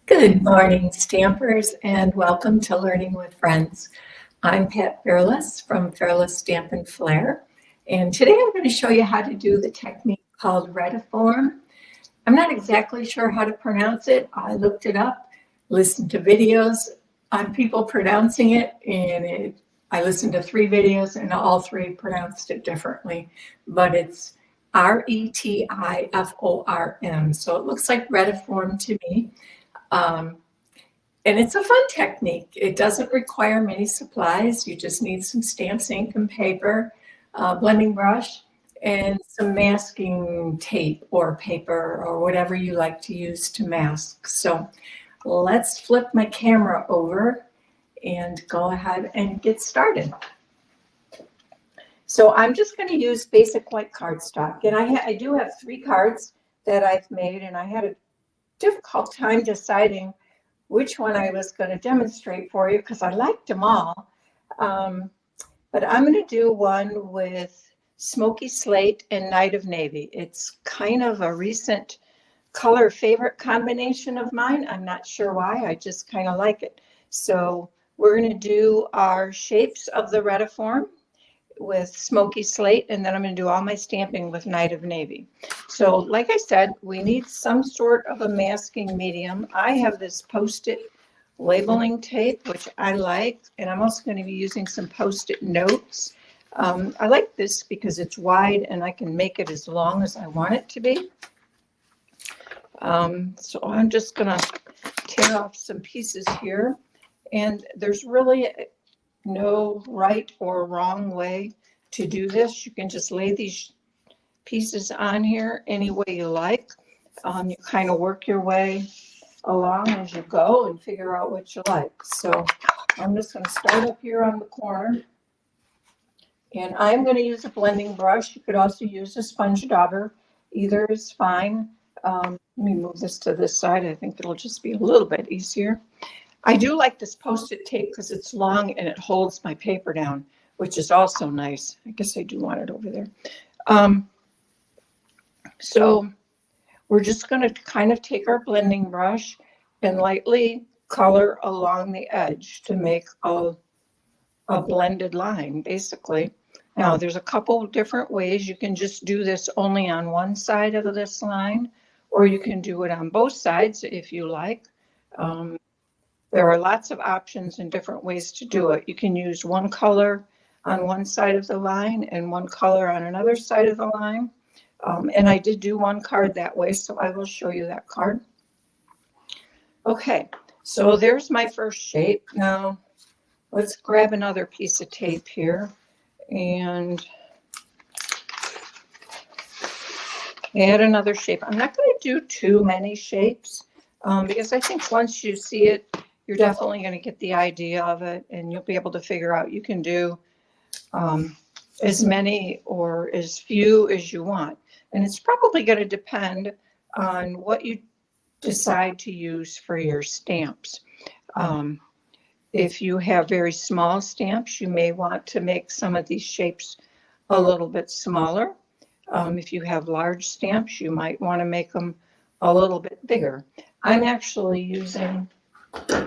Good morning, Stampers, and welcome to Learning with Friends. I'm Pat Fairless from Fairless Stamp and Flair, and today I'm going to show you how to do the technique called Retiform. I'm not exactly sure how to pronounce it. I looked it up, listened to videos on people pronouncing it, and I listened to 3 videos, and all 3 pronounced it differently, but it's Retiform, so it looks like Retiform to me. Um, and it's a fun technique. It doesn't require many supplies. You just need some stamps, ink, and paper, blending brush, and some masking tape or paper or whatever you like to use to mask. So let's flip my camera over and go ahead and get started. So I'm just going to use basic white cardstock, and I do have 3 cards that I've made, and I had a difficult time deciding which one I was going to demonstrate for you because I liked them all. But I'm going to do one with Smoky Slate and Night of Navy. It's kind of a recent color favorite combination of mine. I'm not sure why, I just kind of like it. So we're going to do our shapes of the Retiform with Smoky Slate, and then I'm going to do all my stamping with Night of Navy. So like I said, we need some sort of a masking medium. I have this Post-it labeling tape, which I like, and I'm also going to be using some Post-it notes. I like this because it's wide and I can make it as long as I want it to be. So I'm just going to tear off some pieces here, and there's really no right or wrong way to do this. You can just lay these pieces on here any way you like. You kind of work your way along as you go and figure out what you like. So I'm just going to start up here on the corner, and I'm going to use a blending brush. You could also use a sponge dauber. Either is fine. Let me move this to this side. I think it'll just be a little bit easier. I do like this Post-it tape because it's long and it holds my paper down, which is also nice. I guess I do want it over there. So we're just going to kind of take our blending brush and lightly color along the edge to make a blended line, basically. Now, there's a couple different ways. You can just do this only on one side of this line, or you can do it on both sides if you like. There are lots of options and different ways to do it. You can use one color on one side of the line and one color on another side of the line. And I did do one card that way, so I will show you that card. Okay, so there's my first shape. Now, let's grab another piece of tape here and add another shape. I'm not going to do too many shapes because I think once you see it, you're definitely going to get the idea of it, and you'll be able to figure out you can do as many or as few as you want. And it's probably going to depend on what you decide to use for your stamps. If you have very small stamps, you may want to make some of these shapes a little bit smaller. If you have large stamps, you might want to make them a little bit bigger. I'm actually using,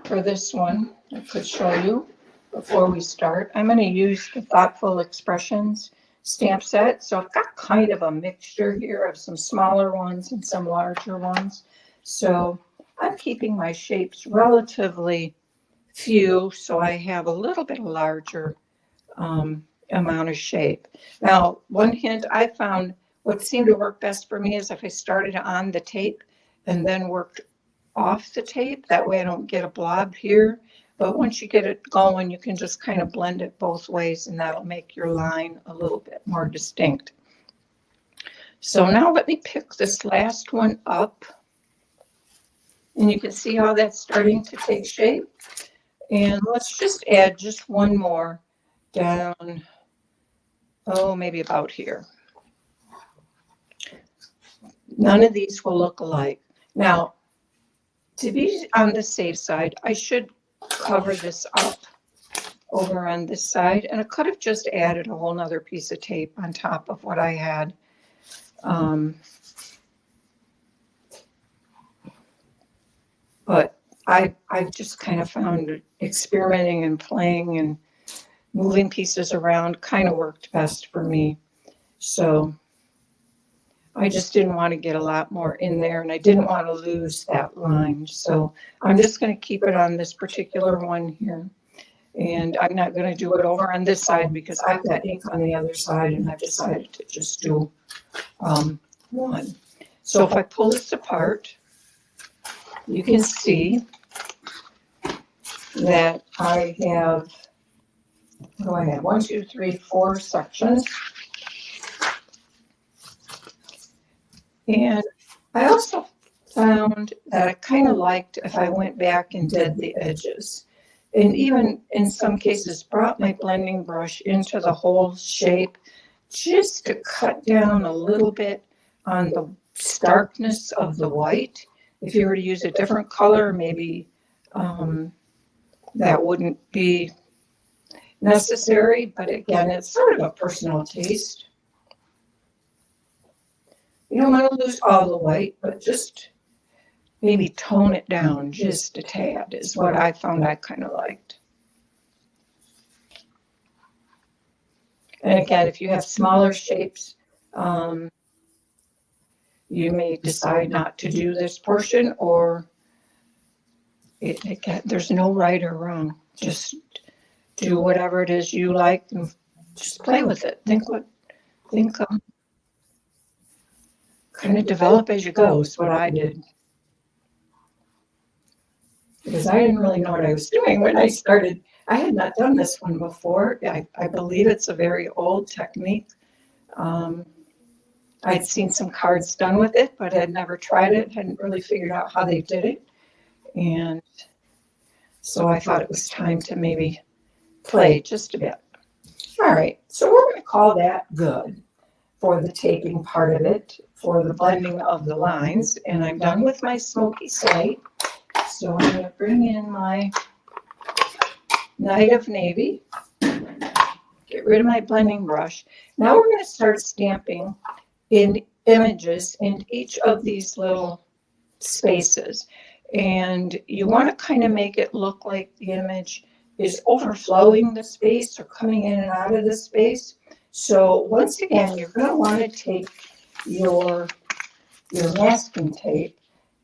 for this one, I could show you before we start, I'm going to use the Thoughtful Expressions stamp set. So I've got kind of a mixture here of some smaller ones and some larger ones. So I'm keeping my shapes relatively few, so I have a little bit larger amount of shape. Now, one hint I found, what seemed to work best for me is if I started on the tape and then worked off the tape. That way I don't get a blob here. But once you get it going, you can just kind of blend it both ways, and that'll make your line a little bit more distinct. So now let me pick this last one up. And you can see how that's starting to take shape. And let's just add just one more down, maybe about here. None of these will look alike. Now, to be on the safe side, I should cover this up over on this side, and I could have just added a whole nother piece of tape on top of what I had. But I've just kind of found experimenting and playing and moving pieces around kind of worked best for me. So I just didn't want to get a lot more in there, and I didn't want to lose that line. So I'm just going to keep it on this particular one here. And I'm not going to do it over on this side because I've got ink on the other side, and I've decided to just do one. So if I pull this apart, you can see that I have, what do I have? 1, 2, 3, 4 sections. And I also found that I kind of liked if I went back and did the edges. And even in some cases brought my blending brush into the whole shape just to cut down a little bit on the starkness of the white. If you were to use a different color, maybe that wouldn't be necessary. But again, it's sort of a personal taste. You don't want to lose all the white, but just maybe tone it down just a tad is what I found I kind of liked. And again, if you have smaller shapes, you may decide not to do this portion, or there's no right or wrong. Just do whatever it is you like and just play with it. Kind of develop as you go is what I did. Because I didn't really know what I was doing when I started. I had not done this one before. I believe it's a very old technique. I'd seen some cards done with it, but had never tried it, hadn't really figured out how they did it. And so I thought it was time to maybe play just a bit. All right, so we're going to call that good for the taping part of it, for the blending of the lines. And I'm done with my smoky slate. So I'm going to bring in my Night of Navy, get rid of my blending brush. Now we're going to start stamping in images in each of these little spaces. And you want to kind of make it look like the image is overflowing the space or coming in and out of the space. So once again, you're going to want to take your masking tape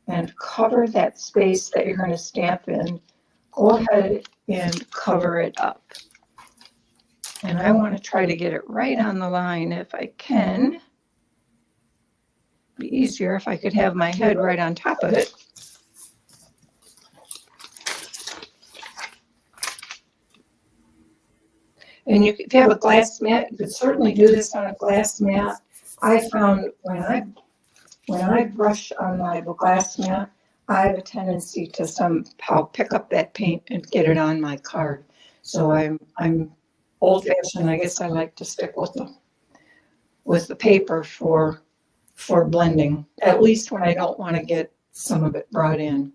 and cover that space that you're going to stamp in. Go ahead and cover it up. And I want to try to get it right on the line if I can. It'd be easier if I could have my head right on top of it. And if you have a glass mat, you could certainly do this on a glass mat. I found when I brush on my glass mat, I have a tendency to somehow pick up that paint and get it on my card. So I'm old-fashioned. I guess I like to stick with the paper for blending, at least when I don't want to get some of it brought in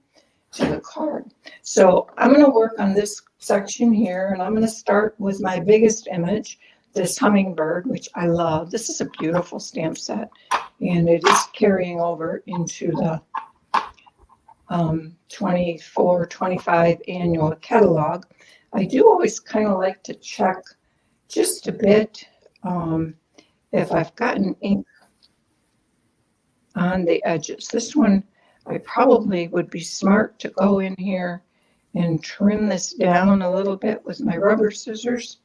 to the card. So I'm going to work on this section here, and I'm going to start with my biggest image, this hummingbird, which I love. This is a beautiful stamp set, and it is carrying over into the 24-25 annual catalog. I do always kind of like to check just a bit if I've gotten ink on the edges. This one, I probably would be smart to go in here and trim this down a little bit with my rubber scissors.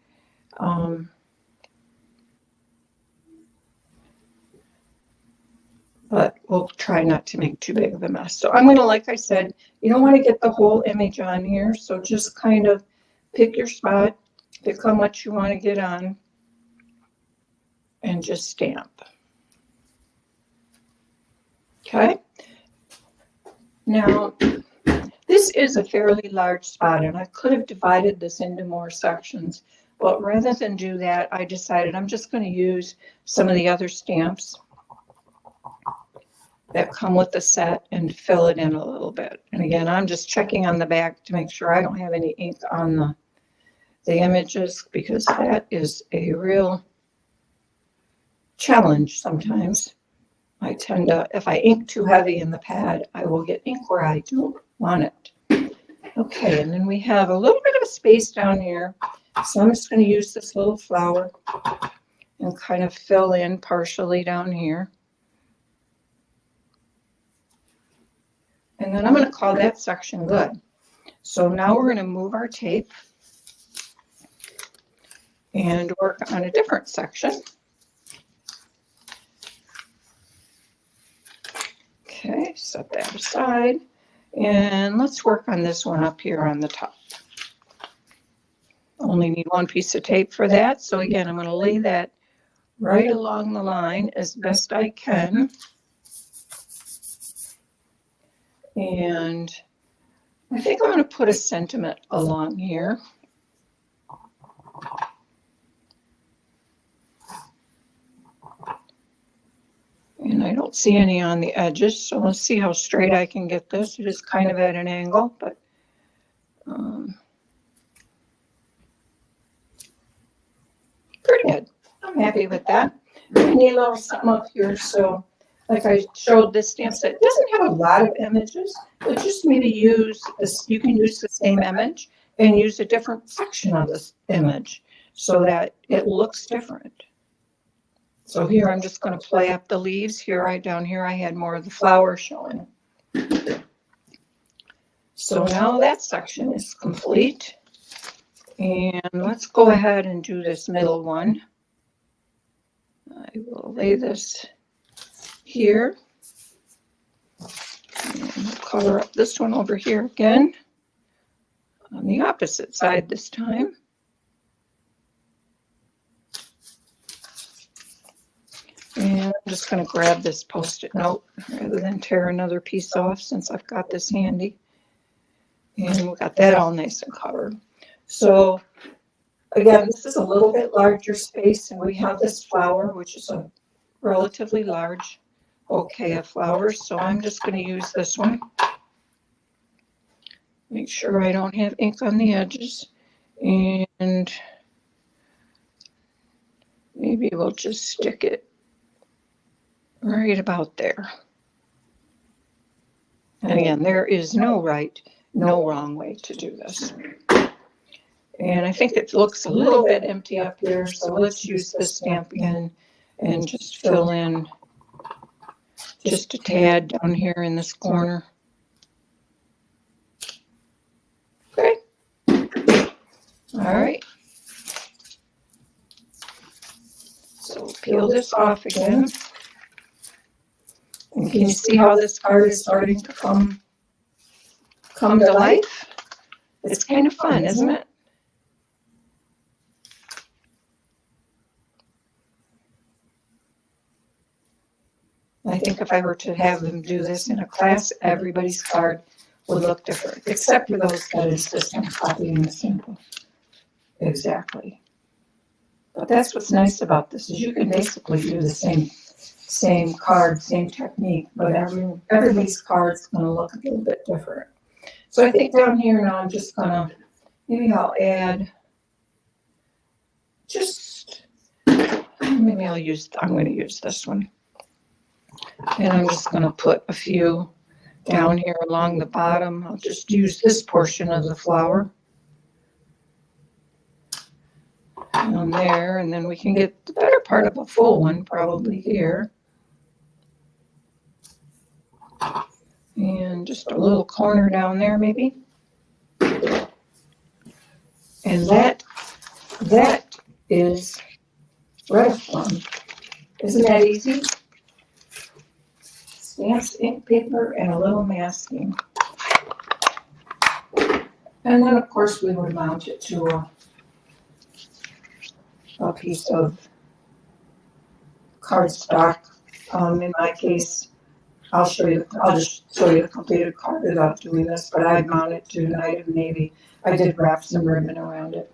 But we'll try not to make too big of a mess. So I'm going to, like I said, you don't want to get the whole image on here. So just kind of pick your spot, pick how much you want to get on, and just stamp. Okay. Now, this is a fairly large spot, and I could have divided this into more sections. But rather than do that, I decided I'm just going to use some of the other stamps that come with the set and fill it in a little bit. And again, I'm just checking on the back to make sure I don't have any ink on the images, because that is a real challenge sometimes. I tend to, if I ink too heavy in the pad, I will get ink where I don't want it. Okay, and then we have a little bit of a space down here. So I'm just going to use this little flower and kind of fill in partially down here. And then I'm going to call that section good. So now we're going to move our tape and work on a different section. Okay, set that aside. And let's work on this one up here on the top. Only need one piece of tape for that. So again, I'm going to lay that right along the line as best I can. And I think I'm going to put a sentiment along here. And I don't see any on the edges, so let's see how straight I can get this. It is kind of at an angle, but pretty good. I'm happy with that. I need a little something up here, so like I showed this stamp set, it doesn't have a lot of images, but just maybe use this. You can use the same image and use a different section of this image so that it looks different. So here I'm just going to play up the leaves. Here, down here, I had more of the flower showing. So now that section is complete. And let's go ahead and do this middle one. I will lay this here. And color up this one over here again on the opposite side this time. And I'm just going to grab this Post-it note rather than tear another piece off since I've got this handy. And we've got that all nice and covered. So again, this is a little bit larger space, and we have this flower, which is a relatively large bouquet of flowers. So I'm just going to use this one. Make sure I don't have ink on the edges. And maybe we'll just stick it right about there. And again, there is no right, no wrong way to do this. And I think it looks a little bit empty up here, so let's use this stamp again and just fill in just a tad down here in this corner. Okay. All right. So peel this off again. And can you see how this card is starting to come to life? It's kind of fun, isn't it? I think if I were to have them do this in a class, everybody's card would look different, except for those that insist on copying the sample. Exactly. But that's what's nice about this, is you can basically do the same card, same technique, but everybody's card's going to look a little bit different. So I think down here now I'm just going to, maybe I'll add I'm going to use this one. And I'm just going to put a few down here along the bottom. I'll just use this portion of the flower on there, and then we can get the better part of a full one probably here. And just a little corner down there maybe. And that is Retiform. Isn't that easy? Stamps, ink, paper, and a little masking. And then, of course, we would mount it to a piece of cardstock. In my case, I'll just show you the completed card without doing this, but I'd mount it to Knight of Navy. I did wrap some ribbon around it.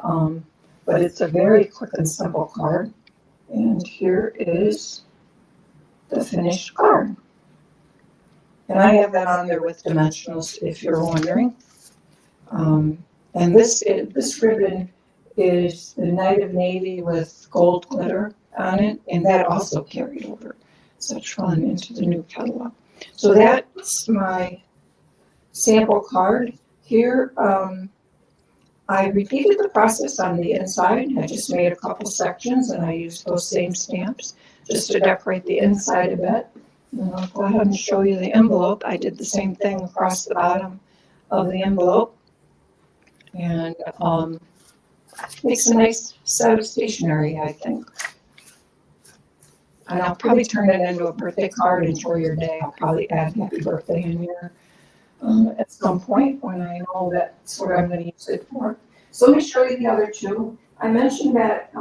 But it's a very quick and simple card. And here is the finished card. And I have that on there with dimensionals, if you're wondering. And this ribbon is the Knight of Navy with gold glitter on it, and that also carried over such fun into the new catalog. So that's my sample card. Here, I repeated the process on the inside. I just made a couple sections and I used those same stamps just to decorate the inside a bit. And I'll go ahead and show you the envelope. I did the same thing across the bottom of the envelope. And makes a nice set of stationery, I think. And I'll probably turn it into a birthday card. Enjoy your day. I'll probably add happy birthday in here at some point when I know that's what I'm going to use it for. So let me show you the other two. I mentioned that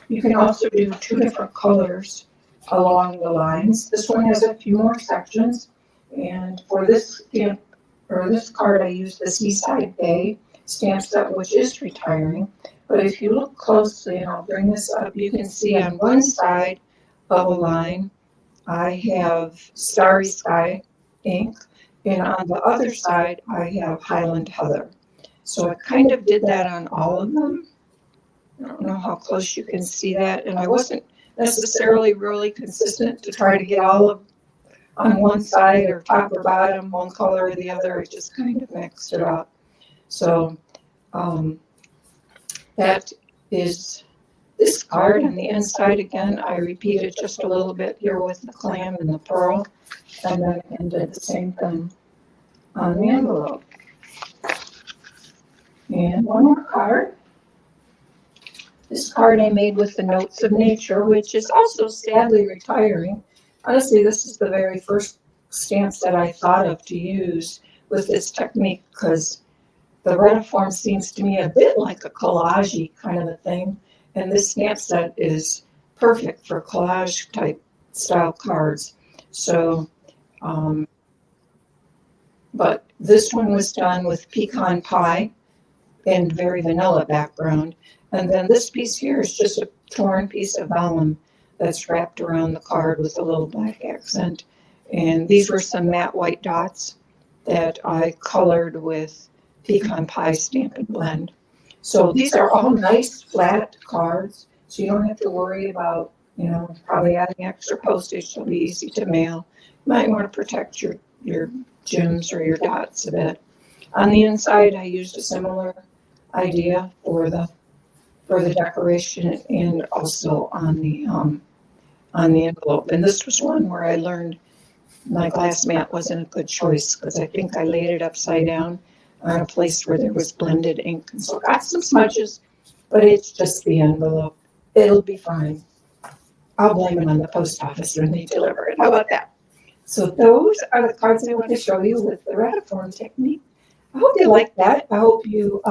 you can also do two different colors along the lines. This one has a few more sections. And for this stamp, or this card, I used the Seaside Bay stamp set, which is retiring. But if you look closely, and I'll bring this up, you can see on one side of a line, I have Starry Sky ink, and on the other side, I have Highland Heather. So I kind of did that on all of them. I don't know how close you can see that, and I wasn't necessarily really consistent to try to get all of on one side or top or bottom, one color or the other. I just kind of mixed it up. So that is this card. On the inside, again, I repeated just a little bit here with the clam and the pearl, and then did the same thing on the envelope. And one more card. This card I made with the Notes of Nature, which is also sadly retiring. Honestly, this is the very first stamps that I thought of to use with this technique, because the Retiform seems to me a bit like a collage-y kind of a thing, and this stamp set is perfect for collage type style cards. So, but this one was done with pecan pie and very vanilla background. And then this piece here is just a torn piece of vellum that's wrapped around the card with a little black accent. And these were some matte white dots that I colored with pecan pie Stampin' Blend. So these are all nice flat cards, so you don't have to worry about, probably adding extra postage. It'll be easy to mail. You might want to protect your gems or your dots a bit. On the inside, I used a similar idea for the decoration and also on the envelope. And this was one where I learned my glass mat wasn't a good choice, because I think I laid it upside down on a place where there was blended ink, and so I got some smudges, but it's just the envelope. It'll be fine. I'll blame it on the post office when they deliver it. How about that? So those are the cards I want to show you with the Retiform technique. I hope you like that. I hope you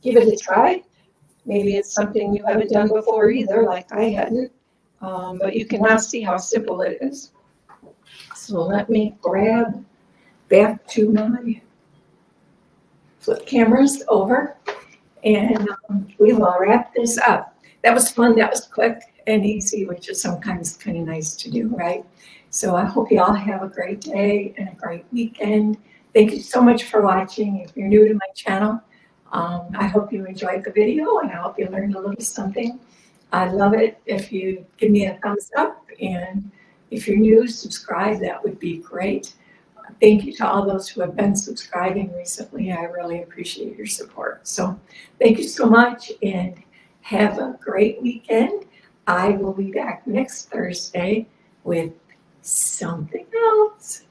give it a try. Maybe it's something you haven't done before either, like I hadn't, but you can now see how simple it is. So let me grab back to my flip cameras over, and we will wrap this up. That was fun. That was quick and easy, which is sometimes kind of nice to do, right? So I hope you all have a great day and a great weekend. Thank you so much for watching. If you're new to my channel, I hope you enjoyed the video, and I hope you learned a little something. I love it if you give me a thumbs up, and if you're new, subscribe. That would be great. Thank you to all those who have been subscribing recently. I really appreciate your support. So thank you so much, and have a great weekend. I will be back next Thursday with something else.